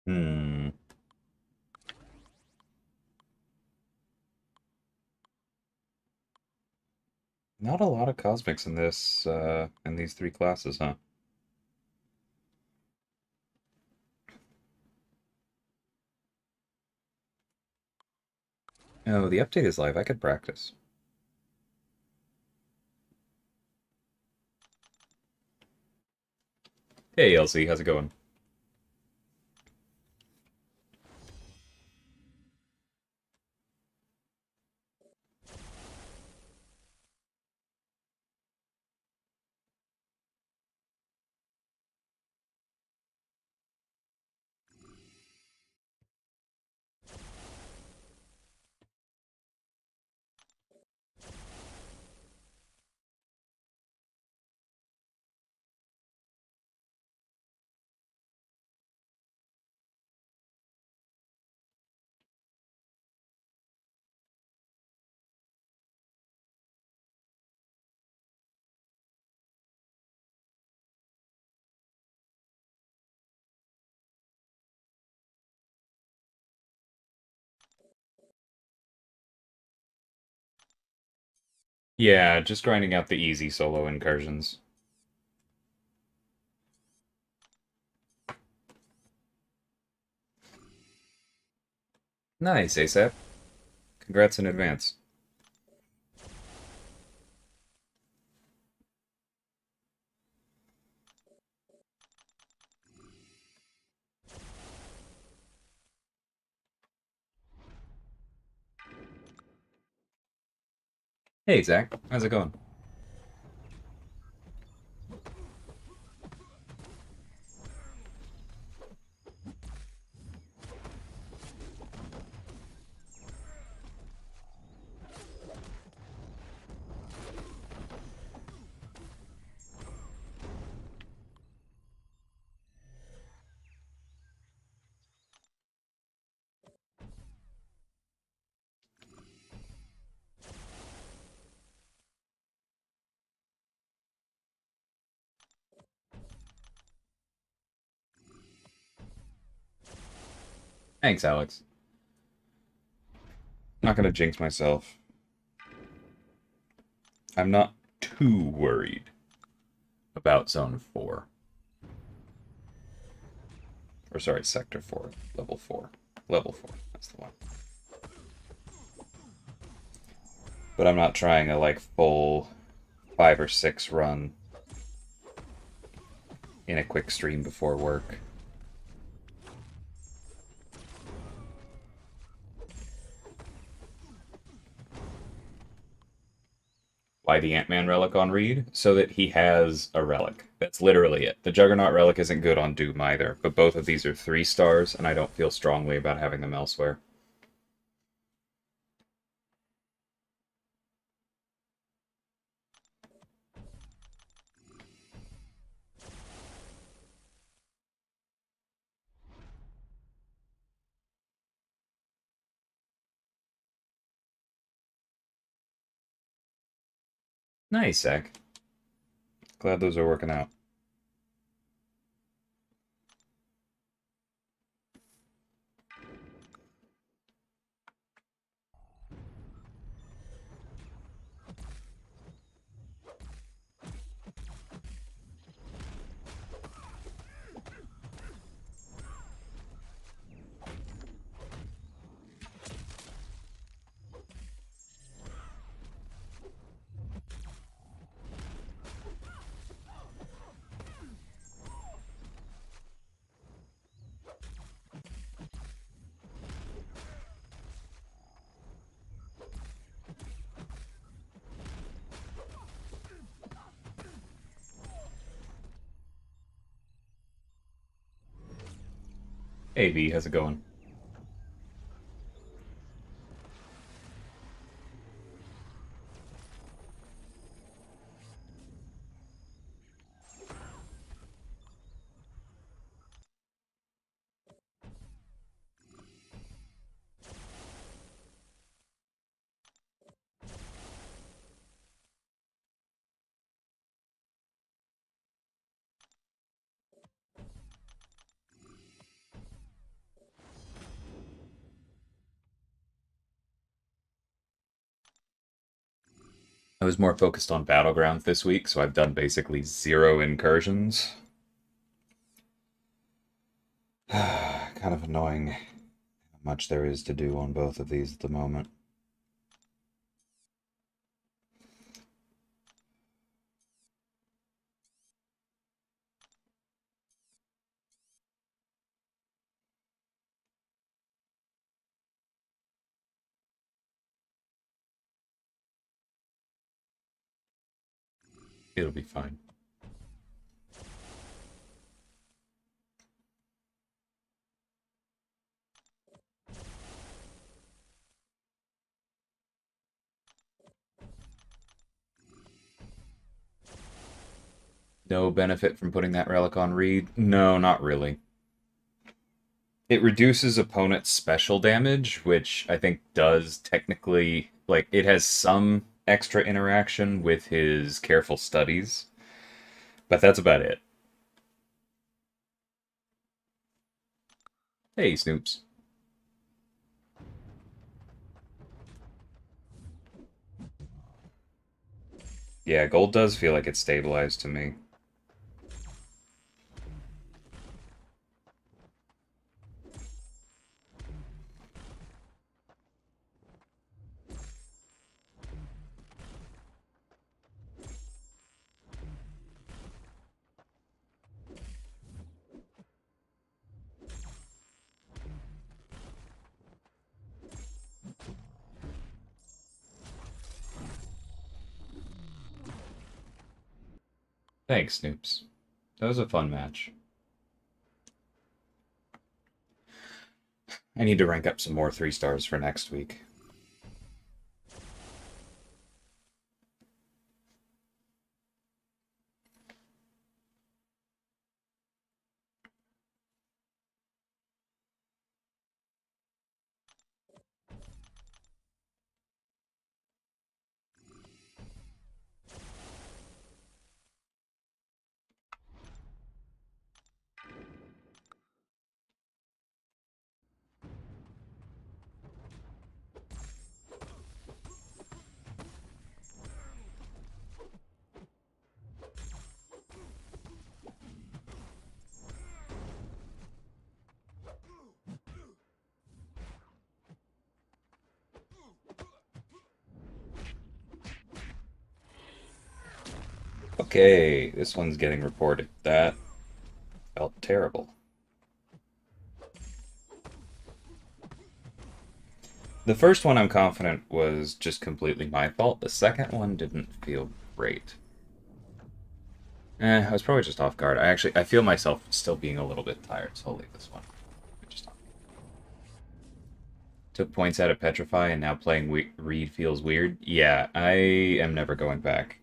Hmm. Not a lot of cosmics in in these three classes, huh? Oh, the update is live. I could practice. Hey, Elsie, how's it going? Yeah, just grinding out the easy solo incursions. Nice, ASAP. Congrats in advance. Hey, Zach, how's it going? Thanks, Alex. Not gonna jinx myself. I'm not too worried about Zone 4. Or sorry, Sector 4. Level 4. Level 4. That's the one. But I'm not trying a like full 5 or 6 run in a quick stream before work. Why the Ant-Man relic on Reed? So that he has a relic. That's literally it. The Juggernaut relic isn't good on Doom either, but both of these are 3 stars, and I don't feel strongly about having them elsewhere. Nice, Zach. Glad those are working out. Hey, V, how's it going? was more focused on Battlegrounds this week, so I've done basically 0 incursions. Kind of annoying how much there is to do on both of these at the moment. It'll be fine. No benefit from putting that relic on Reed? No, not really. It reduces opponent's special damage, which I think does technically, like, it has some extra interaction with his careful studies, but that's about it. Hey, Snoops. Yeah, gold does feel like it's stabilized to me. Thanks, Snoops. That was a fun match. I need to rank up some more 3 stars for next week. Okay, this one's getting reported. That felt terrible. The first one I'm confident was just completely my fault. The second one didn't feel great. I was probably just off guard. I feel myself still being a little bit tired, so I'll leave this one. Just took points out of Petrify, and now playing Reed feels weird. Yeah, I am never going back.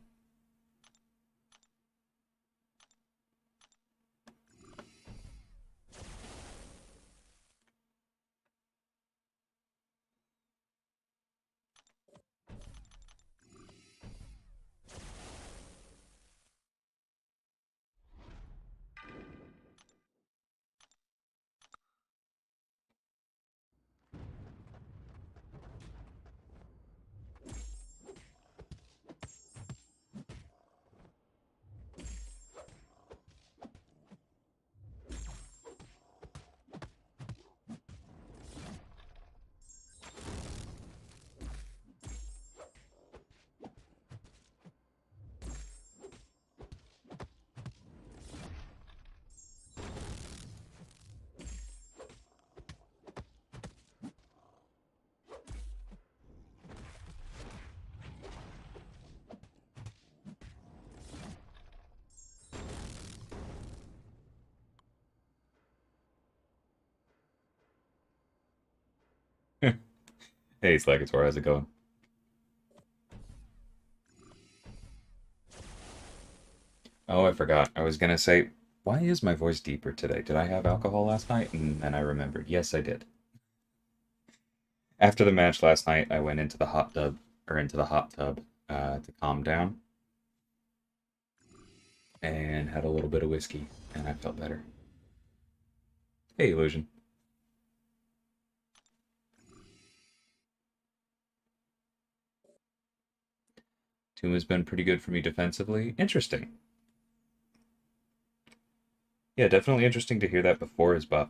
Hey, Slagator, how's it going? Oh, I forgot. I was gonna say, why is my voice deeper today? Did I have alcohol last night? And then I remembered. Yes, I did. After the match last night, I went into the hot tub to calm down and had a little bit of whiskey, and I felt better. Hey, Illusion. Kuma's been pretty good for me defensively. Interesting. Yeah, definitely interesting to hear that before his buff.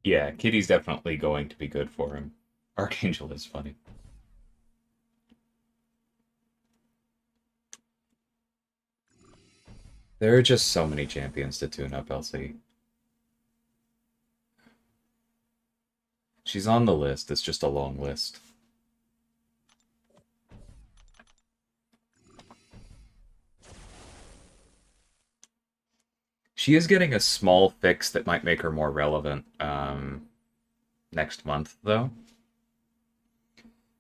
Yeah, Kitty's definitely going to be good for him. Archangel is funny. There are just so many champions to tune up, Elsie. She's on the list. It's just a long list. She is getting a small fix that might make her more relevant next month, though.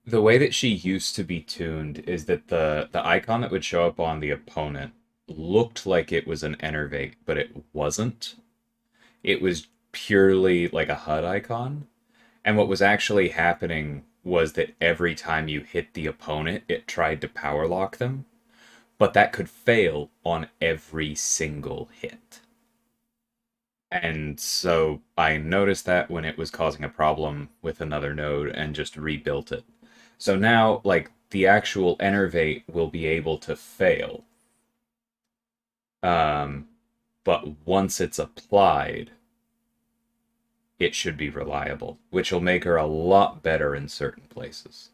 The way that she used to be tuned is that the icon that would show up on the opponent looked like it was an enervate, but it wasn't. It was purely like a HUD icon. And what was actually happening was that every time you hit the opponent, it tried to power lock them, but that could fail on every single hit. And so I noticed that when it was causing a problem with another node and just rebuilt it. So now, like, the actual enervate will be able to fail. Um, but once it's applied, it should be reliable, which will make her a lot better in certain places.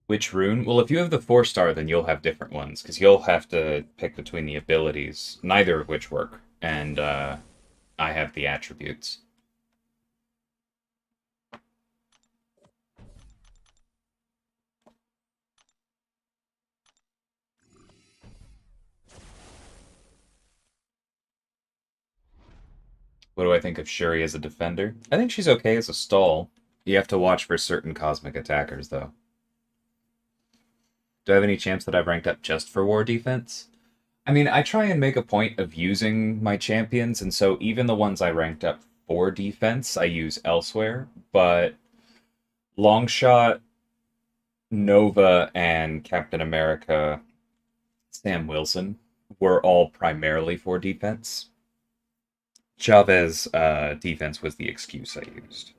Which rune? Well, if you have the 4-star, then you'll have different ones, because you'll have to pick between the abilities, neither of which work, and I have the attributes. What do I think of Shuri as a defender? I think she's okay as a stall. You have to watch for certain cosmic attackers, though. Do I have any champs that I've ranked up just for war defense? I mean, I try and make a point of using my champions, and so even the ones I ranked up for defense, I use elsewhere. But Longshot, Nova, and Captain America, Sam Wilson were all primarily for defense. Chavez defense was the excuse I used.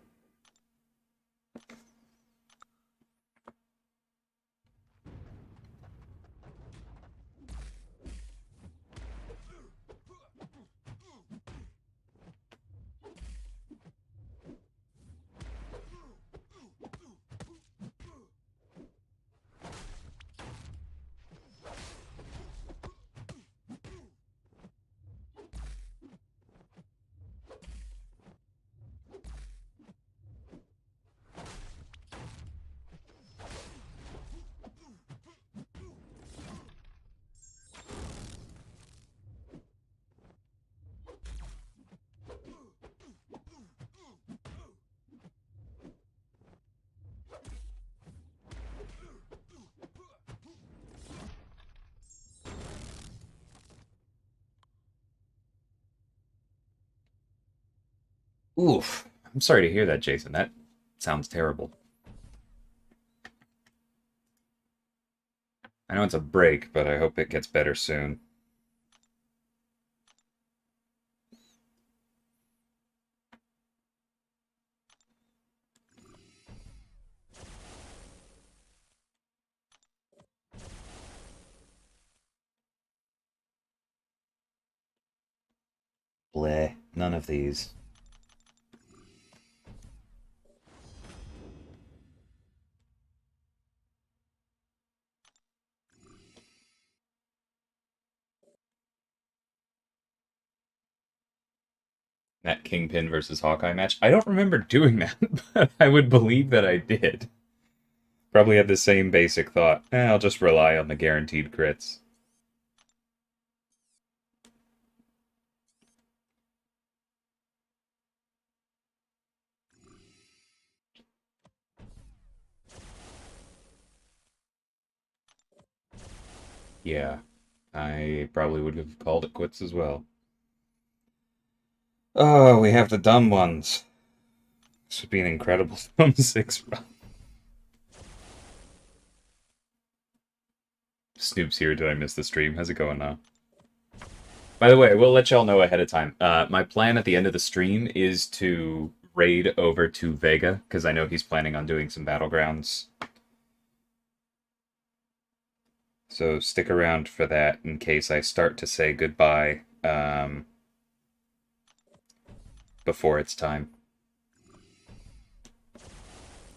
Oof. I'm sorry to hear that, Jason. That sounds terrible. I know it's a break, but I hope it gets better soon. Bleh. None of these. That Kingpin versus Hawkeye match. I don't remember doing that, but I would believe that I did. Probably had the same basic thought. I'll just rely on the guaranteed crits. Yeah, I probably would have called it quits as well. Oh, we have the dumb ones. This would be an incredible Thumb 6 run. Snoop's here. Did I miss the stream? How's it going now? By the way, we'll let y'all know ahead of time. My plan at the end of the stream is to raid over to Vega, because I know he's planning on doing some Battlegrounds. So stick around for that in case I start to say goodbye before it's time.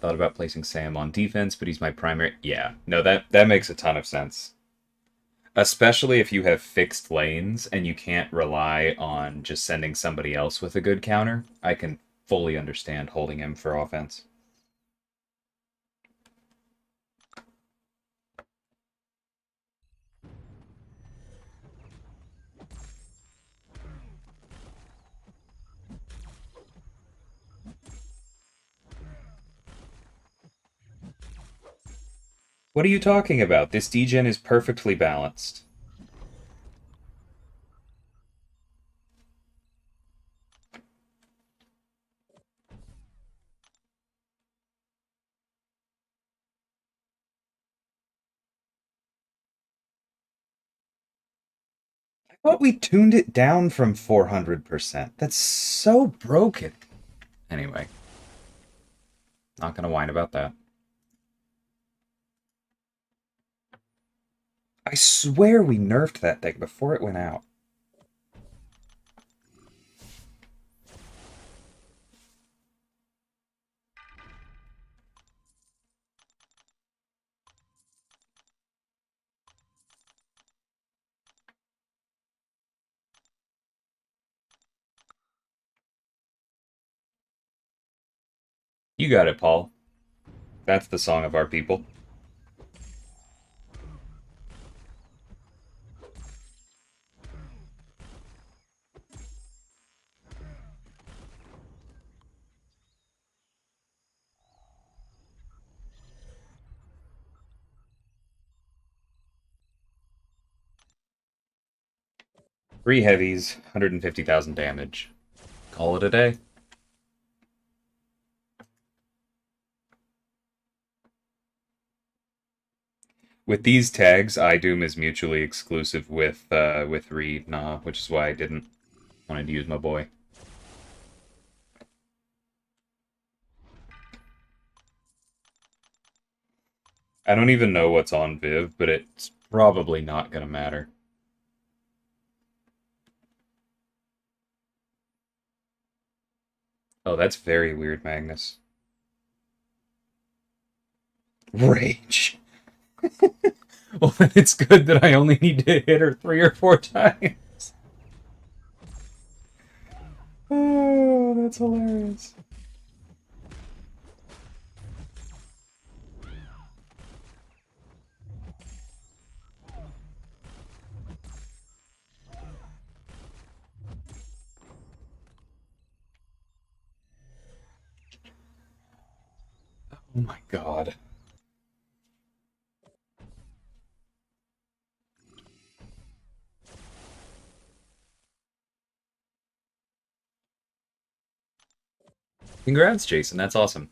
Thought about placing Sam on defense, but he's my primary... Yeah, no, that makes a ton of sense. Especially if you have fixed lanes and you can't rely on just sending somebody else with a good counter. I can fully understand holding him for offense. What are you talking about? This degen is perfectly balanced. I thought we tuned it down from 400%. That's so broken. Anyway, not gonna whine about that. I swear we nerfed that thing before it went out. You got it, Paul. That's the song of our people. Three heavies, 150,000 damage. Call it a day. With these tags, iDoom is mutually exclusive with Reed, nah, which is why I didn't wanted to use my boy. I don't even know what's on Viv, but it's probably not gonna matter. Oh, that's very weird, Magnus. Rage. Well, then it's good that I only need to hit her 3 or 4 times. Oh, that's hilarious. Oh my god. Congrats, Jason. That's awesome.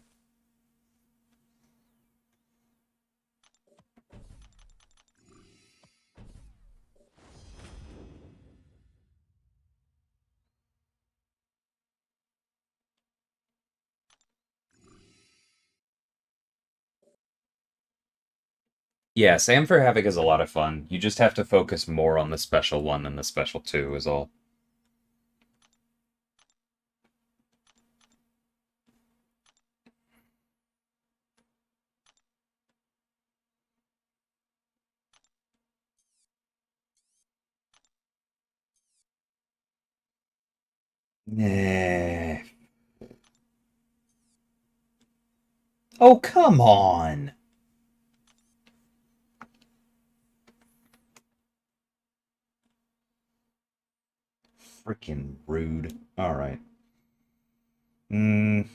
Yeah, Sam for Havoc is a lot of fun. You just have to focus more on the special one than the special two, is all. Nah. Oh, come on. Freaking rude. All right. Mm.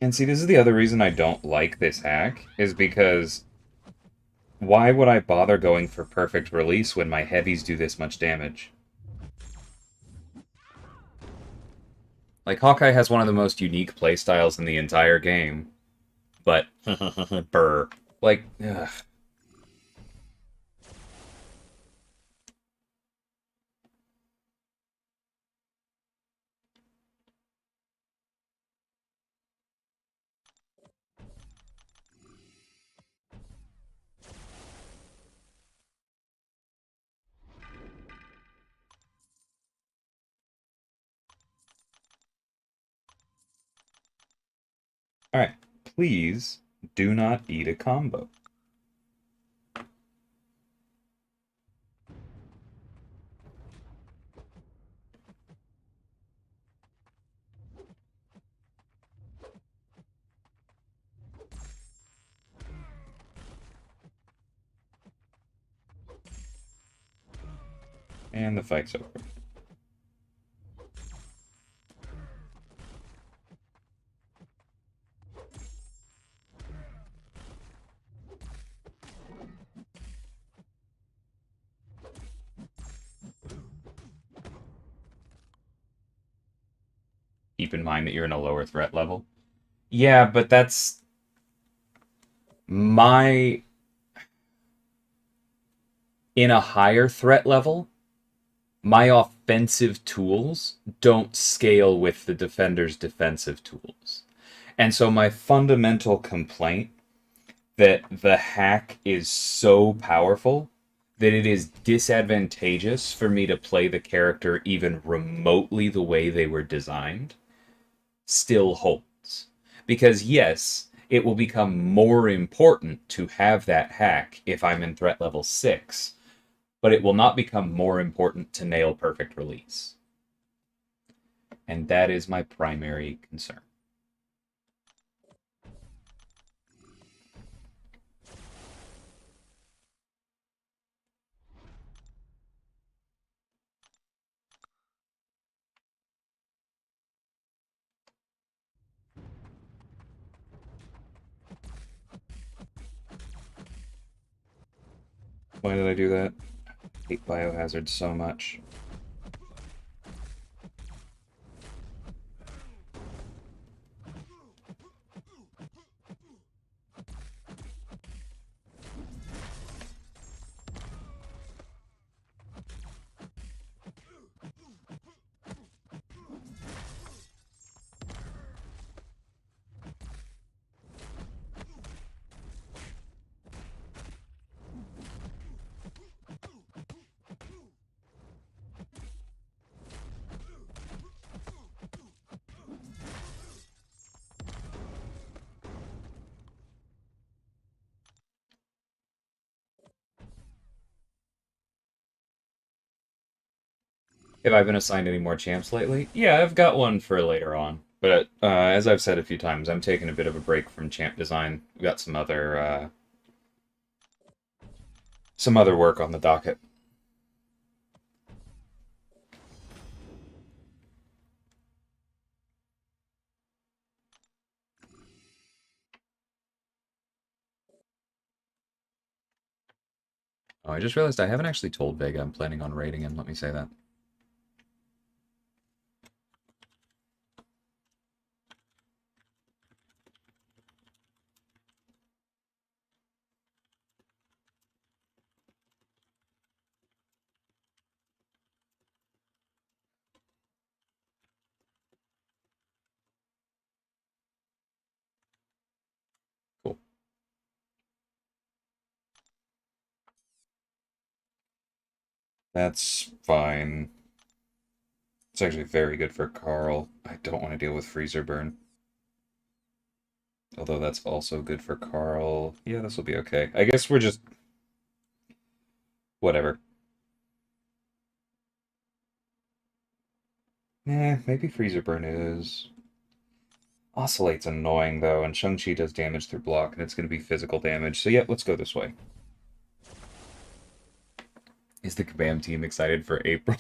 And see, this is the other reason I don't like this hack, is because why would I bother going for perfect release when my heavies do this much damage? Like, Hawkeye has one of the most unique playstyles in the entire game, but burr. Like, ugh. Alright, please do not eat a combo. And the fight's over. Keep in mind that you're in a lower threat level. Yeah, but that's my... In a higher threat level, my offensive tools don't scale with the defender's defensive tools. And so my fundamental complaint that the hack is so powerful that it is disadvantageous for me to play the character even remotely the way they were designed still holds. Because yes, it will become more important to have that hack if I'm in threat level 6, but it will not become more important to nail perfect release. And that is my primary concern. Why did I do that? I hate biohazard so much. Have I been assigned any more champs lately? Yeah, I've got one for later on. But as I've said a few times, I'm taking a bit of a break from champ design. We've got some other work on the docket. Oh, I just realized I haven't actually told Vega I'm planning on raiding him. Let me say that. Cool. That's fine. It's actually very good for Carl. I don't want to deal with freezer burn. Although that's also good for Carl. Yeah, this will be okay. I guess we're just... Whatever. Maybe freezer burn is... Oscillate's annoying, though, and Shang-Chi does damage through block, and it's going to be physical damage. So yeah, let's go this way. Is the Kabam team excited for April?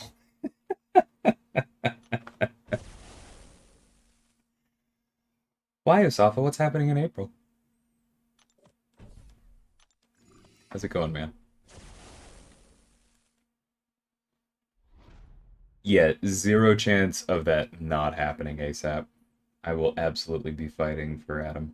Why, Usafa? What's happening in April? How's it going, man? Yeah, zero chance of that not happening ASAP. I will absolutely be fighting for Adam.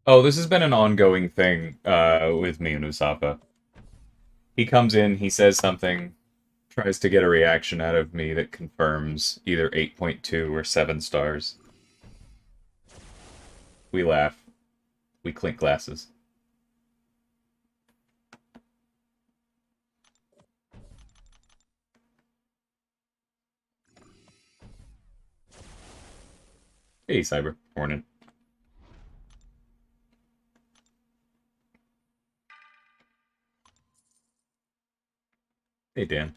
Oh, this has been an ongoing thing with me and Usafa. He comes in, he says something, tries to get a reaction out of me that confirms either 8.2 or 7 stars. We laugh. We clink glasses. Hey, Cyber. Morning. Hey, Dan.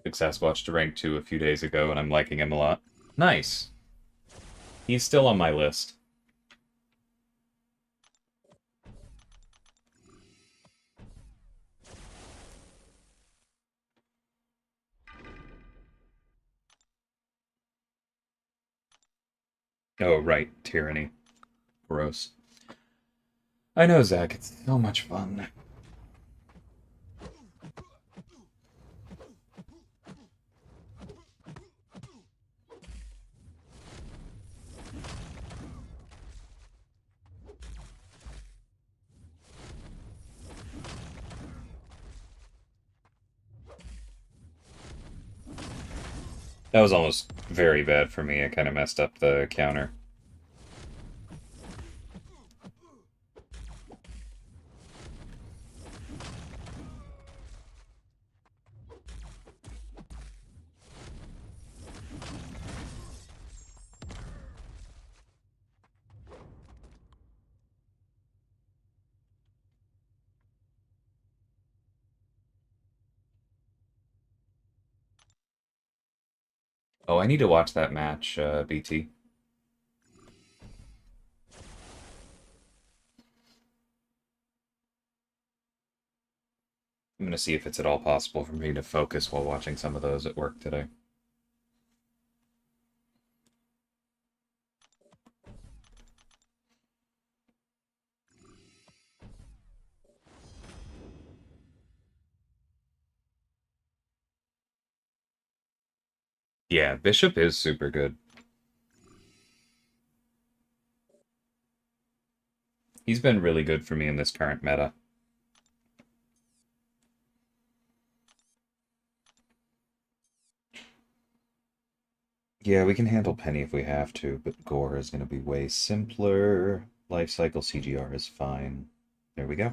Took Sasquatch to rank 2 a few days ago, and I'm liking him a lot. Nice. He's still on my list. Oh, right. Tyranny. Gross. I know, Zach. It's so much fun. That was almost very bad for me. I kind of messed up the counter. Oh, I need to watch that match, BT. I'm gonna see if it's at all possible for me to focus while watching some of those at work today. Yeah, Bishop is super good. He's been really good for me in this current meta. Yeah, we can handle Penny if we have to, but Gore is going to be way simpler. Life cycle CGR is fine. There we go.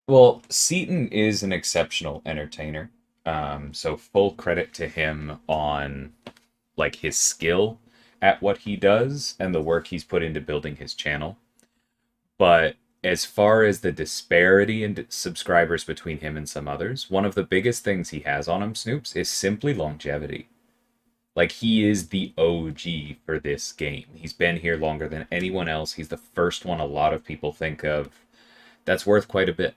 Well, Seaton is an exceptional entertainer. So full credit to him on like his skill at what he does and the work he's put into building his channel. But as far as the disparity in subscribers between him and some others, one of the biggest things he has on him, Snoops, is simply longevity. Like he is the OG for this game. He's been here longer than anyone else. He's the first one a lot of people think of. That's worth quite a bit.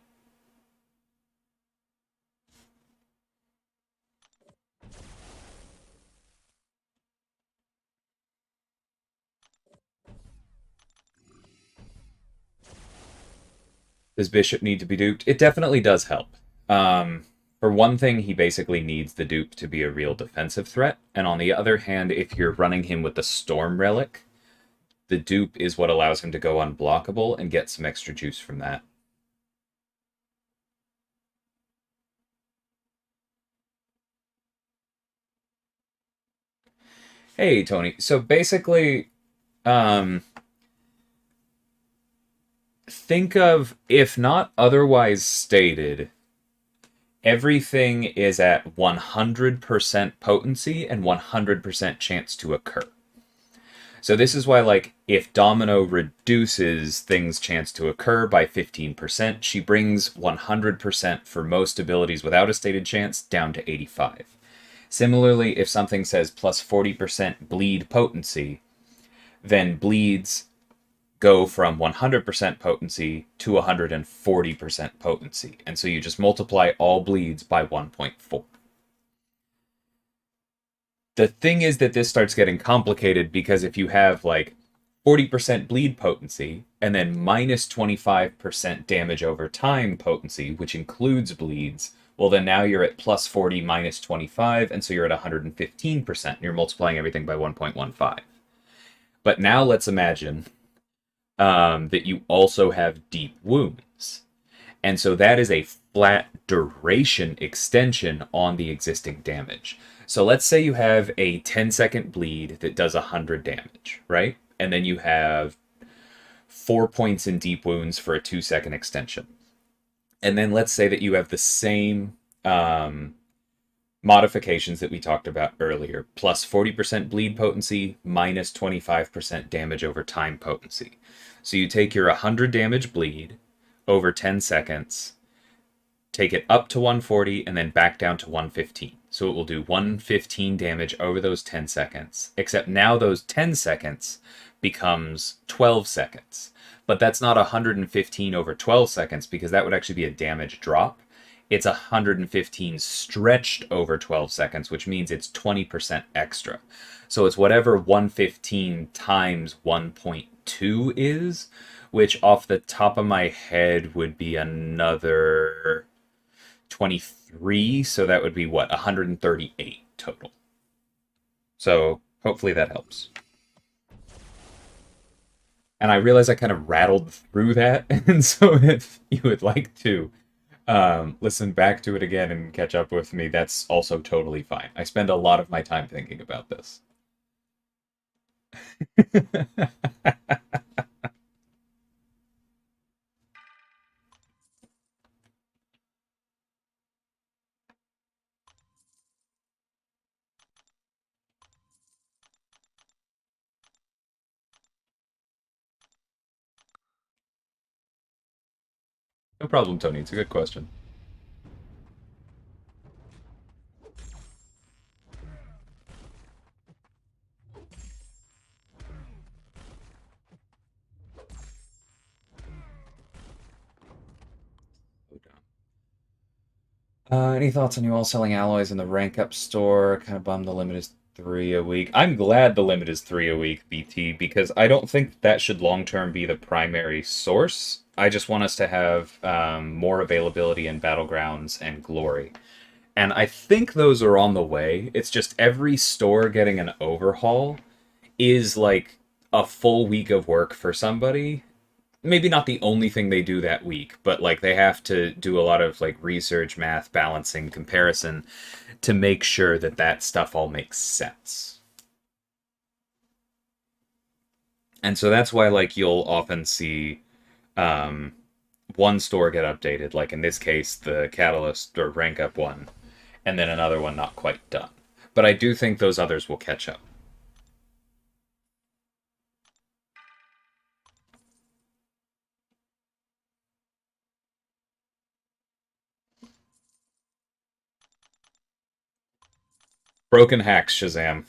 Does Bishop need to be duped? It definitely does help. For one thing, he basically needs the dupe to be a real defensive threat. And on the other hand, if you're running him with the Storm Relic, the dupe is what allows him to go unblockable and get some extra juice from that. Hey, Tony. So basically, um, think of, if not otherwise stated, everything is at 100% potency and 100% chance to occur. So this is why, like, if Domino reduces things' chance to occur by 15%, she brings 100% for most abilities without a stated chance down to 85. Similarly, if something says plus 40% bleed potency, then bleeds go from 100% potency to 140% potency. And so you just multiply all bleeds by 1.4. The thing is that this starts getting complicated because if you have like 40% bleed potency and then minus 25% damage over time potency, which includes bleeds, well, then now you're at plus 40 minus 25, and so you're at 115%. And you're multiplying everything by 1.15. But now let's imagine that you also have deep wounds. And so that is a flat duration extension on the existing damage. So let's say you have a 10-second bleed that does 100 damage, right? And then you have 4 points in deep wounds for a 2-second extension. And then let's say that you have the same modifications that we talked about earlier, plus 40% bleed potency, minus 25% damage over time potency. So you take your 100 damage bleed over 10 seconds, take it up to 140, and then back down to 115. So it will do 115 damage over those 10 seconds, except now those 10 seconds becomes 12 seconds. But that's not 115 over 12 seconds because that would actually be a damage drop. It's 115 stretched over 12 seconds, which means it's 20% extra. So it's whatever 115 times 1.2 is, which off the top of my head would be another 23. So that would be what, 138 total. So hopefully that helps. And I realize I kind of rattled through that. And so if you would like to listen back to it again and catch up with me, that's also totally fine. I spend a lot of my time thinking about this. No problem, Tony. It's a good question. Any thoughts on you all selling alloys in the rank up store? Kind of bummed the limit is 3 a week. I'm glad the limit is 3 a week, BT, because I don't think that should long term be the primary source. I just want us to have more availability in battlegrounds and glory. And I think those are on the way. It's just every store getting an overhaul is like a full week of work for somebody. Maybe not the only thing they do that week, but like they have to do a lot of like research, math, balancing, comparison to make sure that that stuff all makes sense. And so that's why like you'll often see um, one store get updated, like in this case the Catalyst or rank up one, and then another one not quite done. But I do think those others will catch up. Broken hacks, Shazam.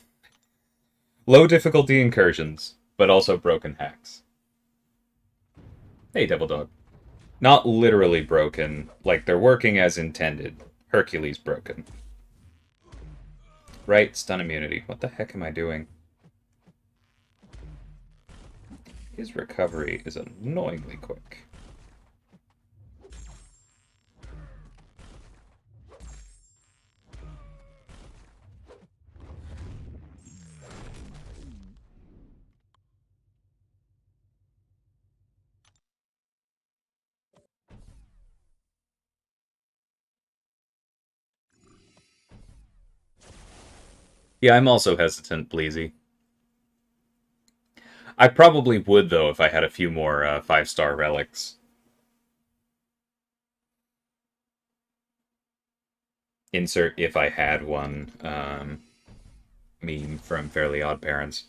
Low difficulty incursions, but also broken hacks. Hey, Devil Dog. Not literally broken, like they're working as intended. Hercules broken. Right, stun immunity. What the heck am I doing? His recovery is annoyingly quick. Yeah, I'm also hesitant, Bleezy. I probably would, though, if I had a few more 5-star relics. Insert if I had one meme from Fairly Odd Parents.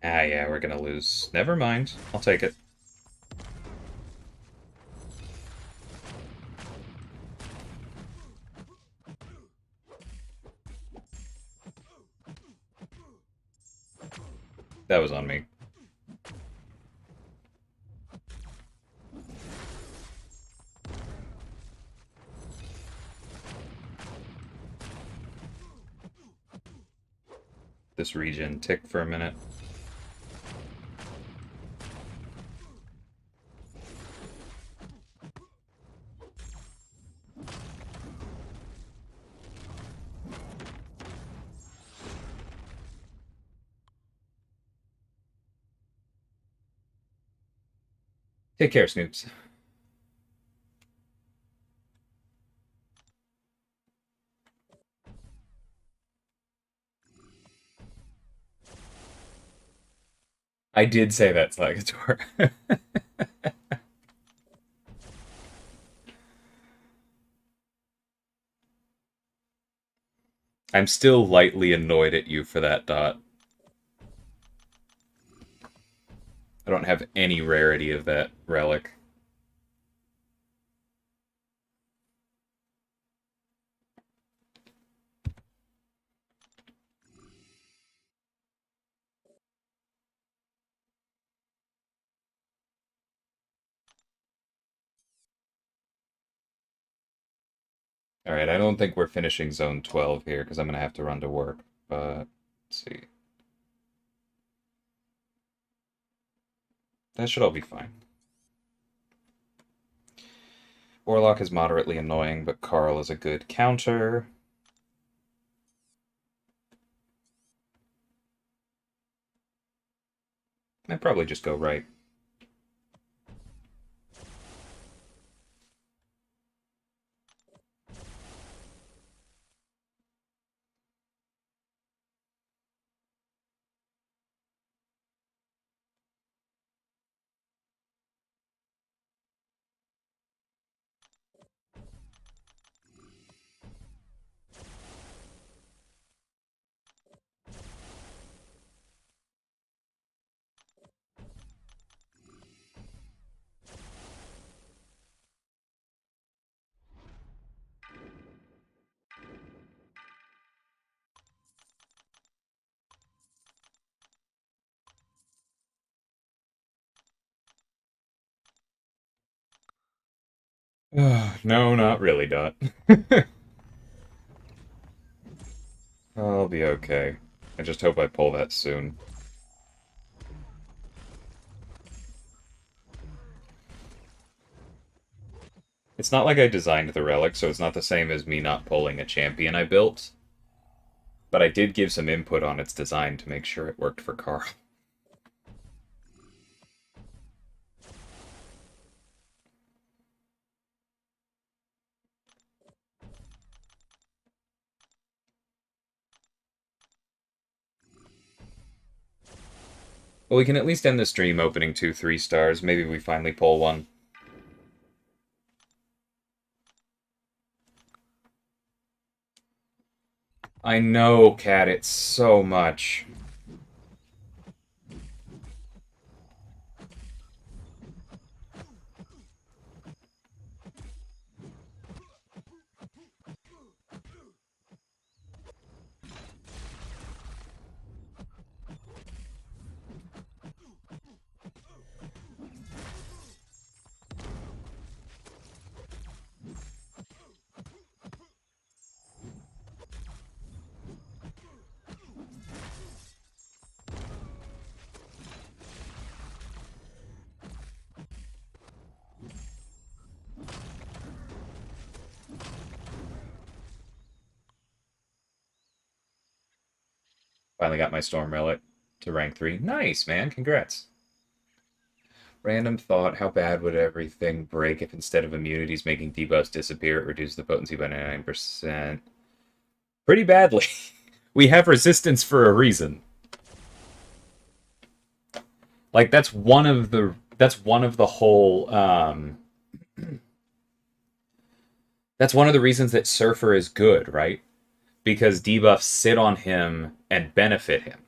Ah, yeah, we're gonna lose. Never mind. I'll take it. That was on me. This region tick for a minute. Take care, Snoops. I did say that, Slagator. I'm still lightly annoyed at you for that, Dot. I don't have any rarity of that relic. Alright, I don't think we're finishing zone 12 here, because I'm going to have to run to work. But, let's see. That should all be fine. Warlock is moderately annoying, but Carl is a good counter. I'd probably just go right. No, not really, Dot. I'll be okay. I just hope I pull that soon. It's not like I designed the relic, so it's not the same as me not pulling a champion I built. But I did give some input on its design to make sure it worked for Carl. Well, we can at least end the stream opening 2 3-stars. Maybe we finally pull one. I know, Cat, it's so much. Finally got my Storm Relic to rank 3. Nice, man. Congrats. Random thought, how bad would everything break if instead of immunities making debuffs disappear, it reduced the potency by 99%? Pretty badly. We have resistance for a reason. Like, that's one of the whole that's one of the reasons that Surfer is good, right? Because debuffs sit on him and benefit him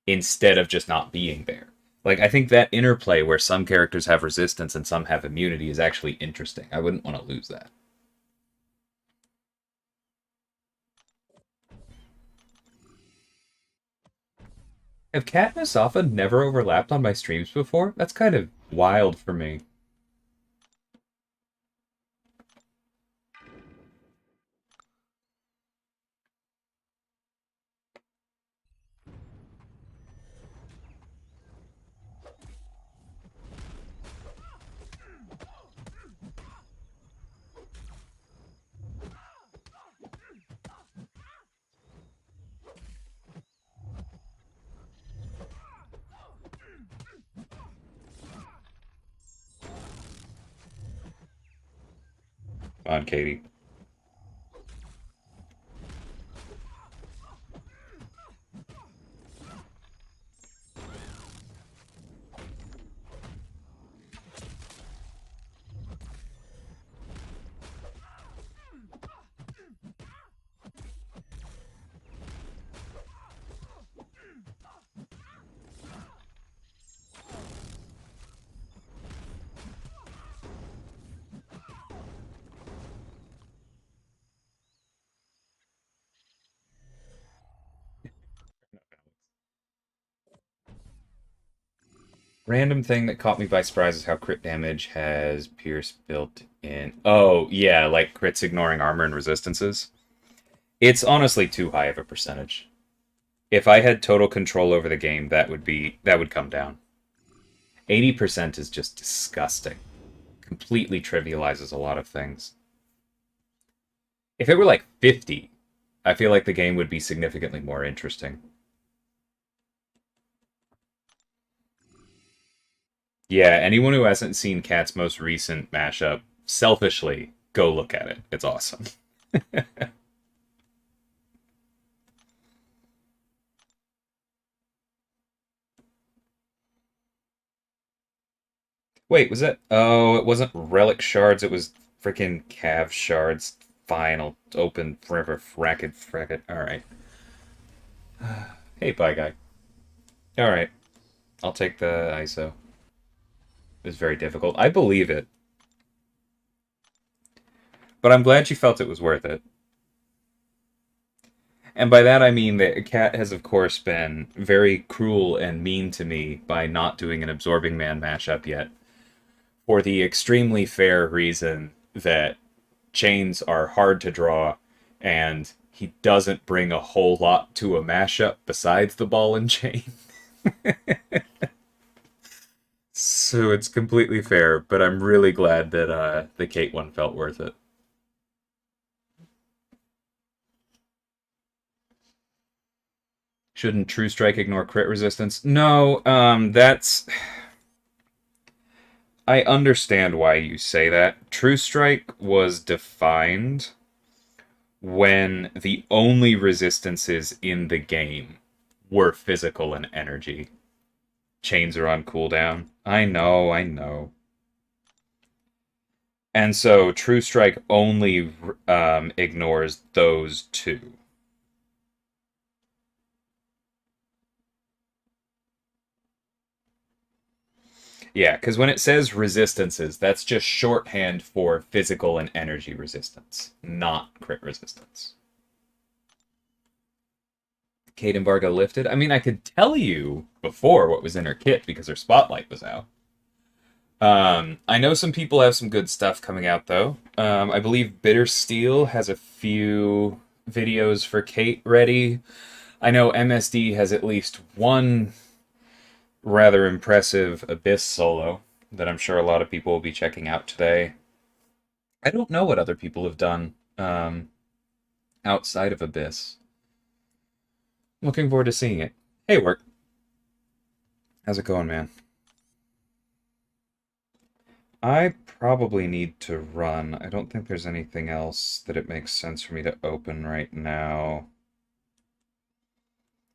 instead of just not being there. Like, I think that interplay where some characters have resistance and some have immunity is actually interesting. I wouldn't want to lose that. Have Cat and Asafa never overlapped on my streams before? That's kind of wild for me. Come on, Katie. Random thing that caught me by surprise is how crit damage has Pierce built in. Oh, yeah, like crits ignoring armor and resistances. It's honestly too high of a percentage. If I had total control over the game, that would come down. 80% is just disgusting. completely trivializes a lot of things. If it were like 50, I feel like the game would be significantly more interesting. Yeah, anyone who hasn't seen Cat's most recent mashup, selfishly, go look at it. It's awesome. Wait, was that? Oh, it wasn't relic shards. It was freaking cav shards. Fine, I'll open forever. Fracket, fracket. All right. Hey, bye guy. All right, I'll take the ISO. It was very difficult. I believe it, but I'm glad you felt it was worth it. And by that I mean that Cat has, of course, been very cruel and mean to me by not doing an Absorbing Man mashup yet, for the extremely fair reason that chains are hard to draw, and he doesn't bring a whole lot to a mashup besides the ball and chain. So it's completely fair, but I'm really glad that the Kate one felt worth it. Shouldn't True Strike ignore crit resistance? No, that's. I understand why you say that. True Strike was defined when the only resistances in the game were physical and energy. Chains are on cooldown. I know, I know. And so True Strike only ignores those two. Yeah, because when it says resistances, that's just shorthand for physical and energy resistance, not crit resistance. Kate embargo lifted. I mean, I could tell you before what was in her kit because her spotlight was out. I know some people have some good stuff coming out though. I believe Bitter Steel has a few videos for Kate ready. I know MSD has at least one rather impressive Abyss solo that I'm sure a lot of people will be checking out today. I don't know what other people have done outside of Abyss. Looking forward to seeing it. Hey, work. How's it going, man? I probably need to run. I don't think there's anything else that it makes sense for me to open right now.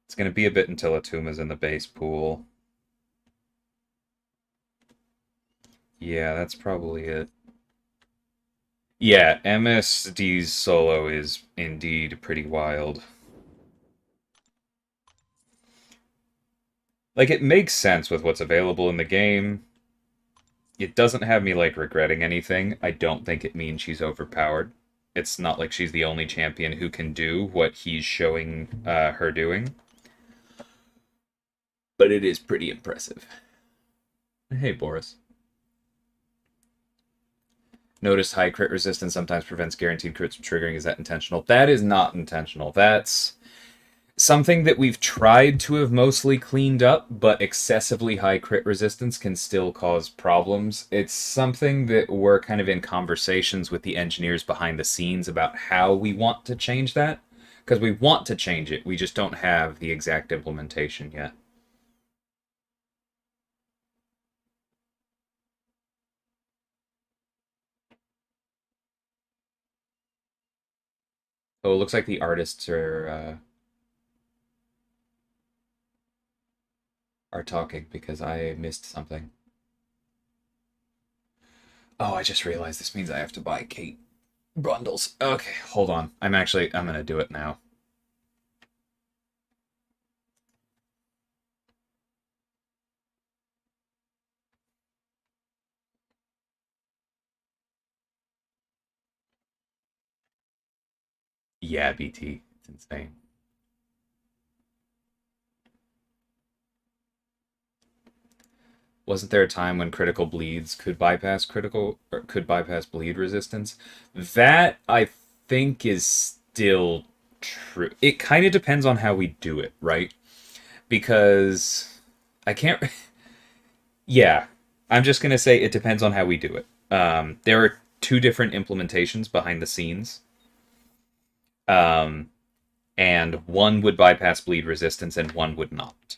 It's going to be a bit until Atuma's in the base pool. Yeah, that's probably it. Yeah, MSD's solo is indeed pretty wild. Like, it makes sense with what's available in the game. It doesn't have me, like, regretting anything. I don't think it means she's overpowered. It's not like she's the only champion who can do what he's showing her doing. But it is pretty impressive. Hey, Boris. Notice high crit resistance sometimes prevents guaranteed crits from triggering. Is that intentional? That is not intentional. That's something that we've tried to have mostly cleaned up, but excessively high crit resistance can still cause problems. It's something that we're kind of in conversations with the engineers behind the scenes about how we want to change that. Because we want to change it, we just don't have the exact implementation yet. Oh, it looks like the artists are talking because I missed something. Oh, I just realized this means I have to buy Kate bundles. Okay, hold on. I'm gonna do it now. Yeah, BT. It's insane. Wasn't there a time when critical bleeds could bypass bleed resistance? That I think is still true. It kind of depends on how we do it, right? Because I can't. Yeah, I'm just gonna say it depends on how we do it. There are two different implementations behind the scenes. Um, and one would bypass bleed resistance and one would not.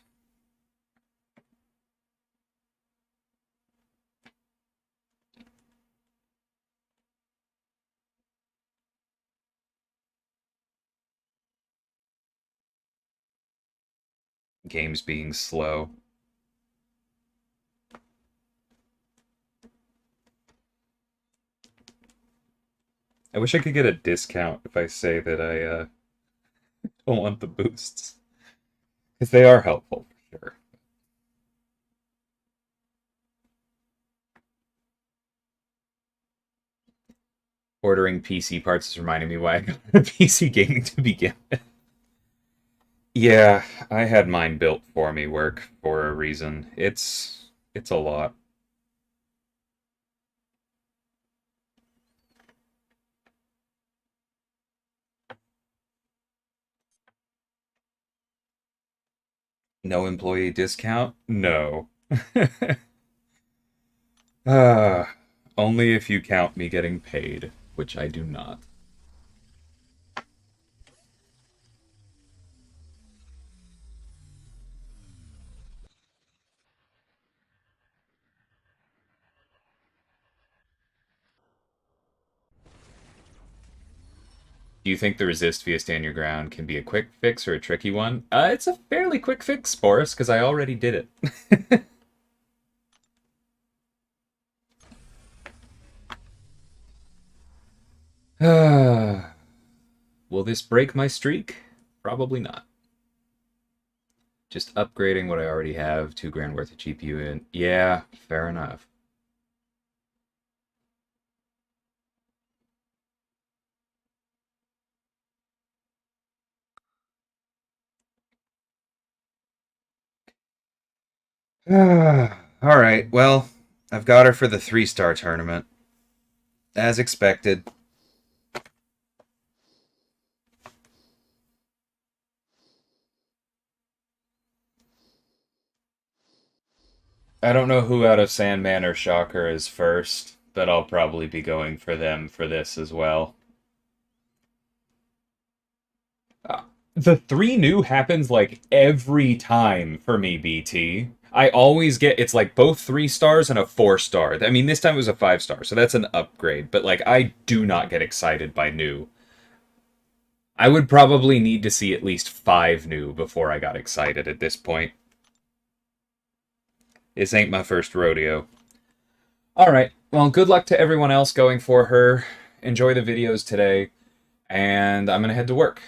Games being slow. I wish I could get a discount if I say that I don't want the boosts. Because they are helpful, for sure. Ordering PC parts is reminding me why I got PC gaming to begin with. Yeah, I had mine built for me work for a reason. It's a lot. No employee discount? No. Ah, only if you count me getting paid, which I do not. Do you think the resist via stand your ground can be a quick fix or a tricky one? It's a fairly quick fix, Boris, because I already did it. Will this break my streak? Probably not. Just upgrading what I already have, $2,000 worth of GPU in. Yeah, fair enough. All right, well, I've got her for the 3-star tournament. As expected. I don't know who out of Sandman or Shocker is first, but I'll probably be going for them for this as well. The 3 new happens like every time for me, BT. I always get it's like both 3 stars and a 4-star. I mean, this time it was a 5-star, so that's an upgrade, but like I do not get excited by new. I would probably need to see at least 5 new before I got excited at this point. This ain't my first rodeo. Alright, well, good luck to everyone else going for her. Enjoy the videos today, and I'm gonna head to work.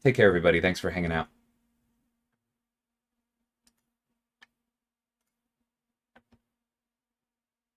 Take care, everybody. Thanks for hanging out.